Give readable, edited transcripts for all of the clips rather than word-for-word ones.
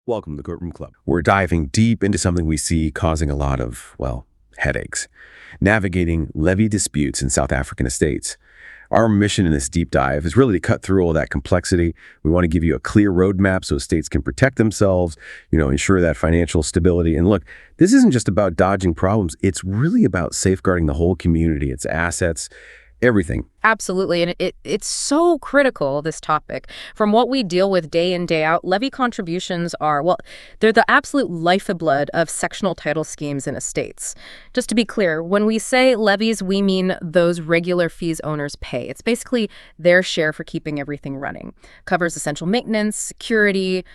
Welcome to the Courtroom Club. We're diving deep into something we see causing a lot of, well, headaches. Navigating levy disputes in South African estates. Our mission in this deep dive is really to cut through all that complexity. We want to give you a clear roadmap so estates can protect themselves, ensure that financial stability. And look, this isn't just about dodging problems. It's really about safeguarding the whole community, its assets, everything. Absolutely. And it's so critical, this topic. From what we deal with day in, day out, levy contributions are, well, they're the absolute lifeblood of sectional title schemes in estates. Just to be clear, when we say levies, we mean those regular fees owners pay. It's basically their share for keeping everything running. Covers essential maintenance, security,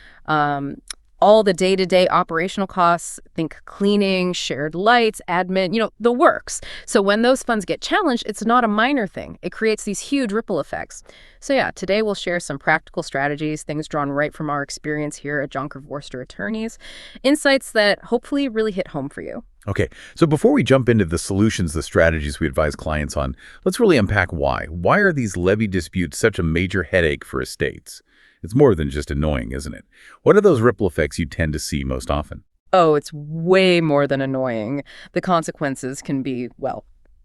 all the day-to-day operational costs, think cleaning, shared lights, admin, the works. So when those funds get challenged, it's not a minor thing. It creates these huge ripple effects. So yeah, today we'll share some practical strategies, things drawn right from our experience here at Jonker Vorster Attorneys, insights that hopefully really hit home for you. Okay, so before we jump into the solutions, the strategies we advise clients on, let's really unpack why. Why are these levy disputes such a major headache for estates? It's more than just annoying, isn't it? What are those ripple effects you tend to see most often? Oh, it's way more than annoying. The consequences can be, well,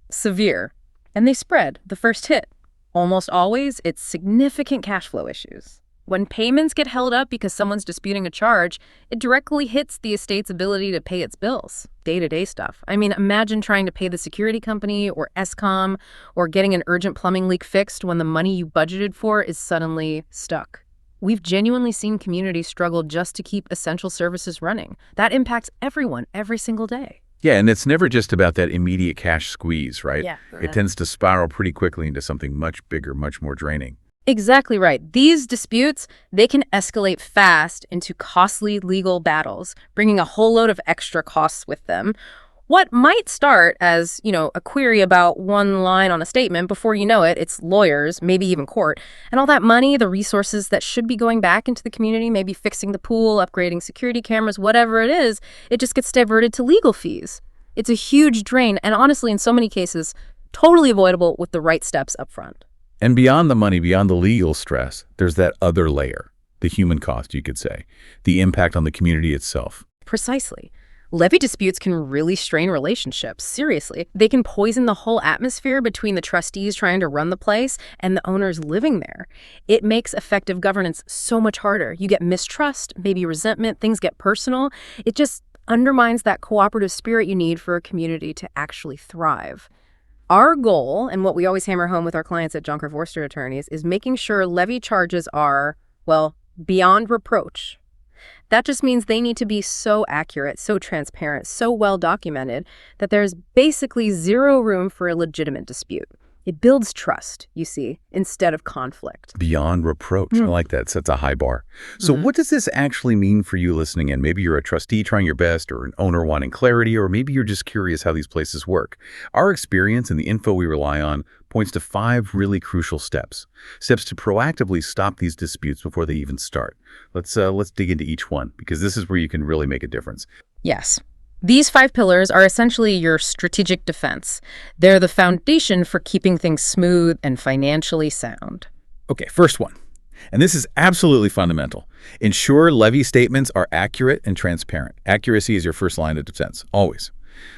severe. And they spread the first hit. Almost always, it's significant cash flow issues. When payments get held up because someone's disputing a charge, it directly hits the estate's ability to pay its bills, day-to-day stuff. I mean, imagine trying to pay the security company or Escom or getting an urgent plumbing leak fixed when the money you budgeted for is suddenly stuck. We've genuinely seen communities struggle just to keep essential services running. That impacts everyone every single day. Yeah, and it's never just about that immediate cash squeeze, right? Yeah. It tends to spiral pretty quickly into something much bigger, much more draining. Exactly right. These disputes, they can escalate fast into costly legal battles, bringing a whole load of extra costs with them. What might start as, a query about one line on a statement, before you know it, it's lawyers, maybe even court. And all that money, the resources that should be going back into the community, maybe fixing the pool, upgrading security cameras, whatever it is, it just gets diverted to legal fees. It's a huge drain, and honestly, in so many cases, totally avoidable with the right steps up front. And beyond the money, beyond the legal stress, there's that other layer, the human cost, you could say, the impact on the community itself. Precisely. Levy disputes can really strain relationships, seriously. They can poison the whole atmosphere between the trustees trying to run the place and the owners living there. It makes effective governance so much harder. You get mistrust, maybe resentment, things get personal. It just undermines that cooperative spirit you need for a community to actually thrive. Our goal, and what we always hammer home with our clients at Jonker Vorster Attorneys, is making sure levy charges are, well, beyond reproach. That just means they need to be so accurate, so transparent, so well documented that there's basically zero room for a legitimate dispute. It builds trust, you see, instead of conflict. Beyond reproach. I like that. Sets a high bar. So what does this actually mean for you listening in? Maybe you're a trustee trying your best, or an owner wanting clarity, or maybe you're just curious how these places work. Our experience and the info we rely on points to 5 really crucial steps. Steps to proactively stop these disputes before they even start. Let's dig into each one, because this is where you can really make a difference. Yes. These 5 pillars are essentially your strategic defense. They're the foundation for keeping things smooth and financially sound. Okay, first one. And this is absolutely fundamental. Ensure levy statements are accurate and transparent. Accuracy is your first line of defense, always.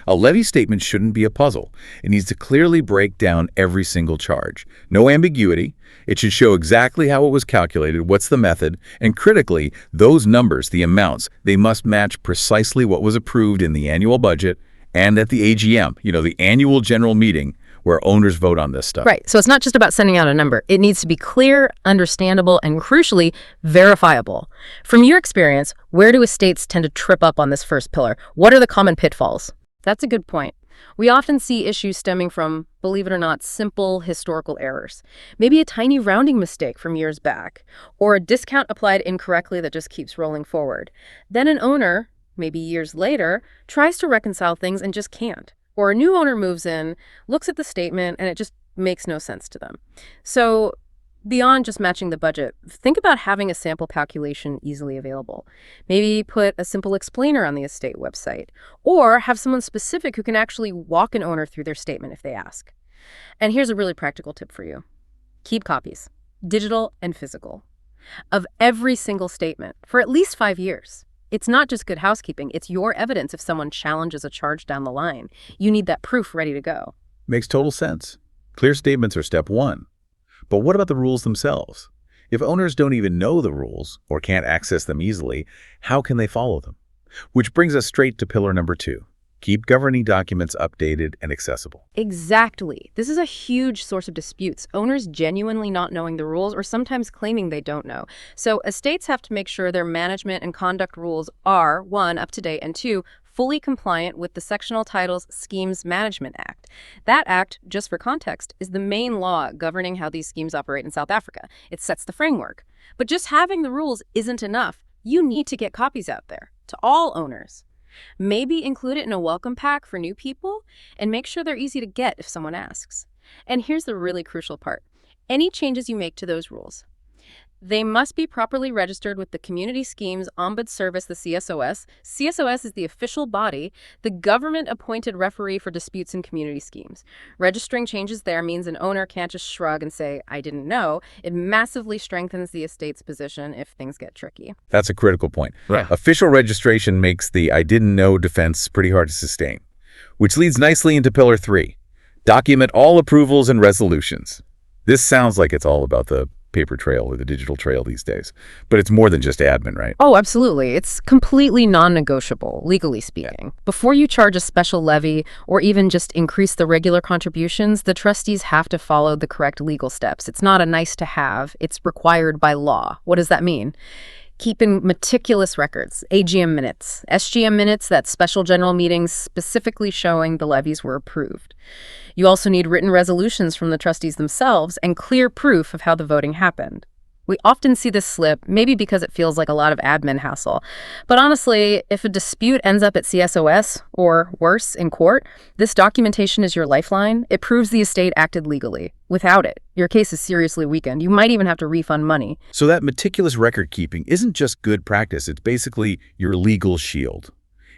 A levy statement shouldn't be a puzzle. It needs to clearly break down every single charge. No ambiguity. It should show exactly how it was calculated, what's the method, and critically, those numbers, the amounts, they must match precisely what was approved in the annual budget and at the AGM, the annual general meeting where owners vote on this stuff. Right. So it's not just about sending out a number. It needs to be clear, understandable, and crucially, verifiable. From your experience, where do estates tend to trip up on this first pillar? What are the common pitfalls? That's a good point. We often see issues stemming from, believe it or not, simple historical errors. Maybe a tiny rounding mistake from years back, or a discount applied incorrectly that just keeps rolling forward. Then an owner, maybe years later, tries to reconcile things and just can't. Or a new owner moves in, looks at the statement, and it just makes no sense to them. So beyond just matching the budget, think about having a sample calculation easily available. Maybe put a simple explainer on the estate website, or have someone specific who can actually walk an owner through their statement if they ask. And here's a really practical tip for you. Keep copies, digital and physical, of every single statement for at least 5 years. It's not just good housekeeping, it's your evidence if someone challenges a charge down the line. You need that proof ready to go. Makes total sense. Clear statements are step one. But what about the rules themselves? If owners don't even know the rules or can't access them easily, how can they follow them? Which brings us straight to pillar number 2. Keep governing documents updated and accessible. Exactly. This is a huge source of disputes. Owners genuinely not knowing the rules or sometimes claiming they don't know. So estates have to make sure their management and conduct rules are, 1, up to date, and 2, fully compliant with the Sectional Titles Schemes Management Act. That act, just for context, is the main law governing how these schemes operate in South Africa. It sets the framework. But just having the rules isn't enough. You need to get copies out there to all owners. Maybe include it in a welcome pack for new people and make sure they're easy to get if someone asks. And here's the really crucial part. Any changes you make to those rules, they must be properly registered with the Community Schemes Ombuds Service, the CSOS. CSOS is the official body, the government-appointed referee for disputes in community schemes. Registering changes there means an owner can't just shrug and say, I didn't know. It massively strengthens the estate's position if things get tricky. That's a critical point. Right. Official registration makes the I didn't know defense pretty hard to sustain, which leads nicely into pillar 3. Document all approvals and resolutions. This sounds like it's all about the paper trail or the digital trail these days, but it's more than just admin, right? Oh, absolutely. It's completely non-negotiable, legally speaking. Yeah. Before you charge a special levy or even just increase the regular contributions, the trustees have to follow the correct legal steps. It's not a nice to have, it's required by law. What does that mean? Keeping meticulous records, AGM minutes, SGM minutes, that's special general meetings specifically showing the levies were approved. You also need written resolutions from the trustees themselves and clear proof of how the voting happened. We often see this slip, maybe because it feels like a lot of admin hassle. But honestly, if a dispute ends up at CSOS, or worse, in court, this documentation is your lifeline. It proves the estate acted legally. Without it, your case is seriously weakened. You might even have to refund money. So that meticulous record keeping isn't just good practice, it's basically your legal shield.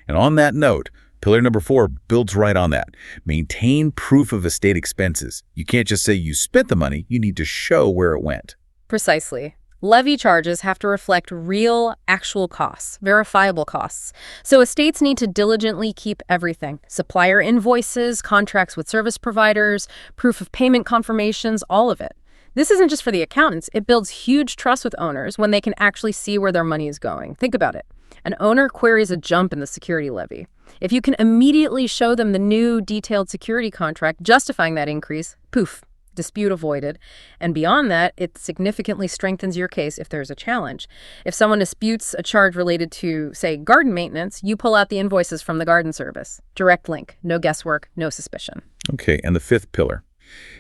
And on that note, pillar number 4 builds right on that. Maintain proof of estate expenses. You can't just say you spent the money, you need to show where it went. Precisely. Levy charges have to reflect real, actual costs, verifiable costs. So estates need to diligently keep everything. Supplier invoices, contracts with service providers, proof of payment confirmations, all of it. This isn't just for the accountants. It builds huge trust with owners when they can actually see where their money is going. Think about it. An owner queries a jump in the security levy. If you can immediately show them the new detailed security contract justifying that increase, poof, dispute avoided. And beyond that, it significantly strengthens your case if there's a challenge. If someone disputes a charge related to, say, garden maintenance, you pull out the invoices from the garden service. Direct link, no guesswork, no suspicion. Okay, and the 5th pillar.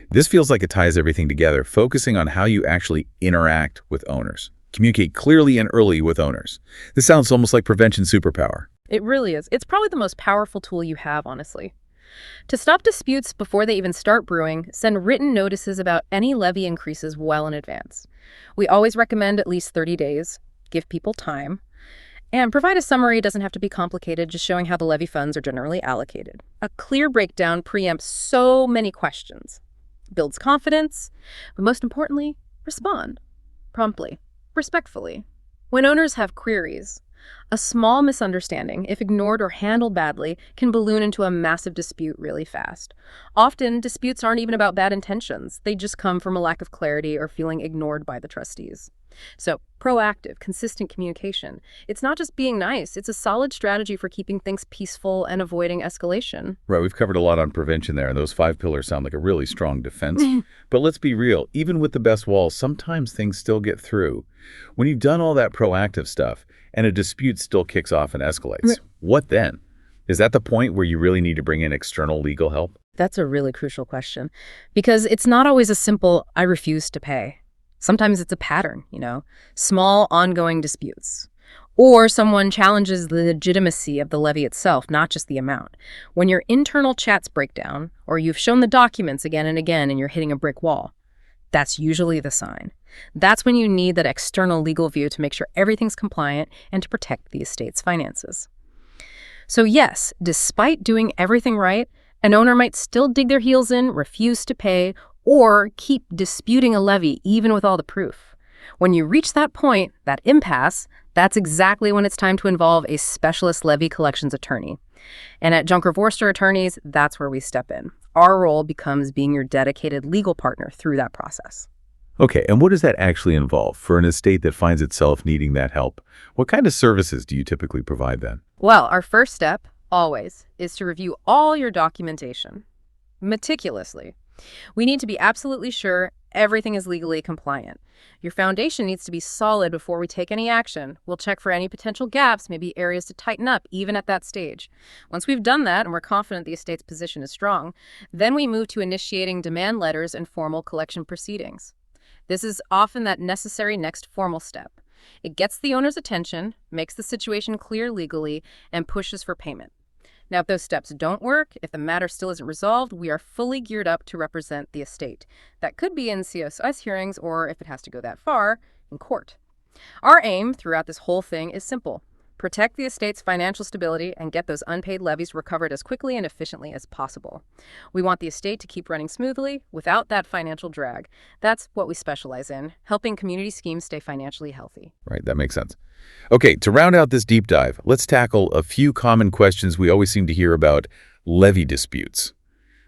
This feels like it ties everything together, focusing on how you actually interact with owners. Communicate clearly and early with owners. This sounds almost like prevention superpower. It really is. It's probably the most powerful tool you have, honestly. To stop disputes before they even start brewing, send written notices about any levy increases well in advance. We always recommend at least 30 days, give people time, and provide a summary. Doesn't have to be complicated, just showing how the levy funds are generally allocated. A clear breakdown preempts so many questions, builds confidence, but most importantly, respond promptly, respectfully. When owners have queries, a small misunderstanding, if ignored or handled badly, can balloon into a massive dispute really fast. Often, disputes aren't even about bad intentions. They just come from a lack of clarity or feeling ignored by the trustees. So, proactive, consistent communication. It's not just being nice. It's a solid strategy for keeping things peaceful and avoiding escalation. Right, we've covered a lot on prevention there, and those 5 pillars sound like a really strong defense. But let's be real, even with the best walls, sometimes things still get through. When you've done all that proactive stuff, and a dispute still kicks off and escalates, what then? Is that the point where you really need to bring in external legal help? That's a really crucial question, because it's not always a simple, I refuse to pay. Sometimes it's a pattern, small ongoing disputes. Or someone challenges the legitimacy of the levy itself, not just the amount. When your internal chats break down, or you've shown the documents again and again and you're hitting a brick wall, that's usually the sign. That's when you need that external legal view to make sure everything's compliant and to protect the estate's finances. So yes, despite doing everything right, an owner might still dig their heels in, refuse to pay, or keep disputing a levy even with all the proof. When you reach that point, that impasse, That's exactly when it's time to involve a specialist levy collections attorney. And at Jonker Vorster Attorneys, that's where we step in. Our role becomes being your dedicated legal partner through that process. Okay, and what does that actually involve for an estate that finds itself needing that help? What kind of services do you typically provide then? Well, our first step, always, is to review all your documentation meticulously. We need to be absolutely sure everything is legally compliant. Your foundation needs to be solid before we take any action. We'll check for any potential gaps, maybe areas to tighten up, even at that stage. Once we've done that and we're confident the estate's position is strong, then we move to initiating demand letters and formal collection proceedings. This is often that necessary next formal step. It gets the owner's attention, makes the situation clear legally, and pushes for payment. Now, if those steps don't work, if the matter still isn't resolved, we are fully geared up to represent the estate. That could be in CSOS hearings, or if it has to go that far, in court. Our aim throughout this whole thing is simple. Protect the estate's financial stability and get those unpaid levies recovered as quickly and efficiently as possible. We want the estate to keep running smoothly without that financial drag. That's what we specialize in, helping community schemes stay financially healthy. Right, that makes sense. Okay, to round out this deep dive, let's tackle a few common questions we always seem to hear about levy disputes.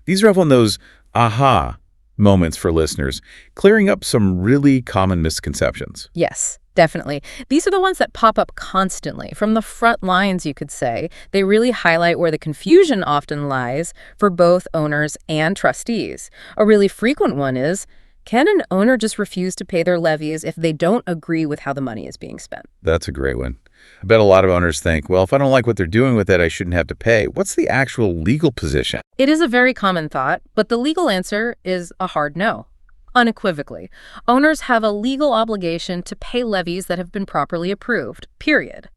These are often those aha moments for listeners, clearing up some really common misconceptions. Yes, definitely. These are the ones that pop up constantly. From the front lines, you could say. They really highlight where the confusion often lies for both owners and trustees. A really frequent one is, can an owner just refuse to pay their levies if they don't agree with how the money is being spent? That's a great one. I bet a lot of owners think, well, if I don't like what they're doing with it, I shouldn't have to pay. What's the actual legal position? It is a very common thought, but the legal answer is a hard no. Unequivocally, owners have a legal obligation to pay levies that have been properly approved, period.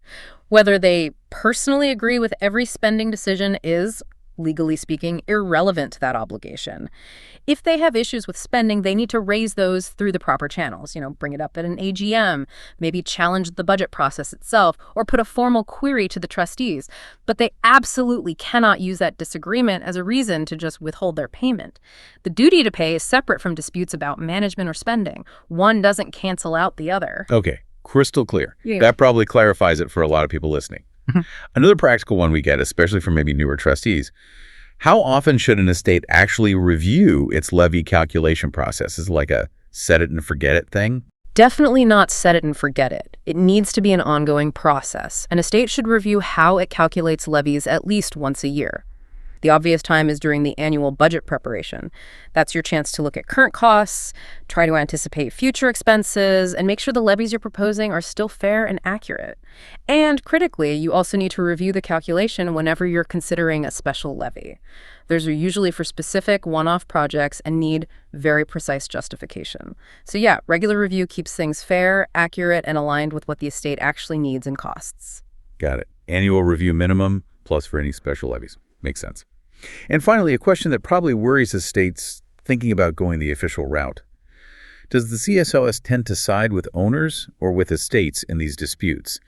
Whether they personally agree with every spending decision is, legally speaking, irrelevant to that obligation. If they have issues with spending, they need to raise those through the proper channels, bring it up at an AGM, maybe challenge the budget process itself, or put a formal query to the trustees. But they absolutely cannot use that disagreement as a reason to just withhold their payment. The duty to pay is separate from disputes about management or spending. One doesn't cancel out the other. Okay, crystal clear. Yeah. That probably clarifies it for a lot of people listening. Another practical one we get, especially from maybe newer trustees, how often should an estate actually review its levy calculation process? Is it like a set it and forget it thing? Definitely not set it and forget it. It needs to be an ongoing process. An estate should review how it calculates levies at least once a year. The obvious time is during the annual budget preparation. That's your chance to look at current costs, try to anticipate future expenses, and make sure the levies you're proposing are still fair and accurate. And critically, you also need to review the calculation whenever you're considering a special levy. Those are usually for specific one-off projects and need very precise justification. So yeah, regular review keeps things fair, accurate, and aligned with what the estate actually needs and costs. Got it. Annual review minimum, plus for any special levies. Makes sense. And finally, a question that probably worries estates thinking about going the official route. Does the CSOS tend to side with owners or with estates in these disputes?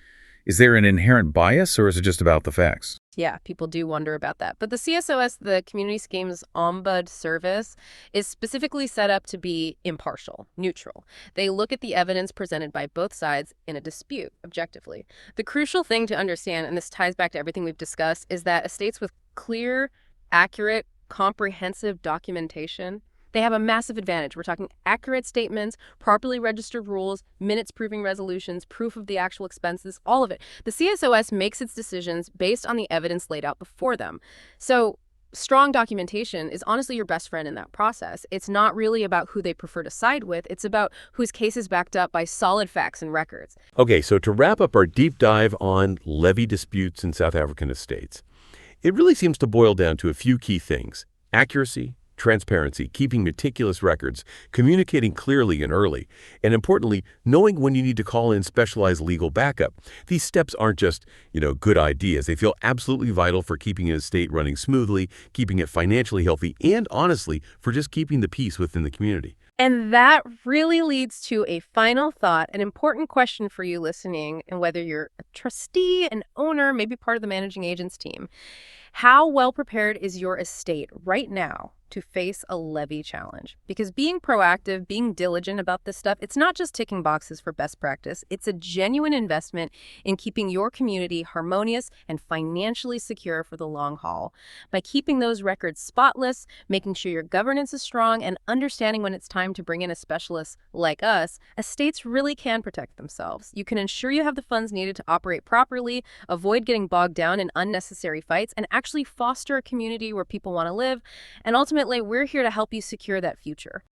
Is there an inherent bias, or is it just about the facts? Yeah, people do wonder about that. But the CSOS, the Community Schemes Ombud Service, is specifically set up to be impartial, neutral. They look at the evidence presented by both sides in a dispute, objectively. The crucial thing to understand, and this ties back to everything we've discussed, is that estates with clear, accurate, comprehensive documentation, they have a massive advantage. We're talking accurate statements, properly registered rules, minutes proving resolutions, proof of the actual expenses, all of it. The CSOS makes its decisions based on the evidence laid out before them. So strong documentation is honestly your best friend in that process. It's not really about who they prefer to side with. It's about whose case is backed up by solid facts and records. Okay, so to wrap up our deep dive on levy disputes in South African estates, it really seems to boil down to a few key things: accuracy, transparency, keeping meticulous records, communicating clearly and early, and importantly, knowing when you need to call in specialized legal backup. These steps aren't just, good ideas. They feel absolutely vital for keeping an estate running smoothly, keeping it financially healthy, and honestly, for just keeping the peace within the community. And that really leads to a final thought, an important question for you listening, and whether you're a trustee, an owner, maybe part of the managing agents team. How well prepared is your estate right now to face a levy challenge? Because being proactive, being diligent about this stuff, it's not just ticking boxes for best practice. It's a genuine investment in keeping your community harmonious and financially secure for the long haul. By keeping those records spotless, making sure your governance is strong, and understanding when it's time to bring in a specialist like us, estates really can protect themselves. You can ensure you have the funds needed to operate properly, avoid getting bogged down in unnecessary fights, and actually foster a community where people want to live. And ultimately, we're here to help you secure that future.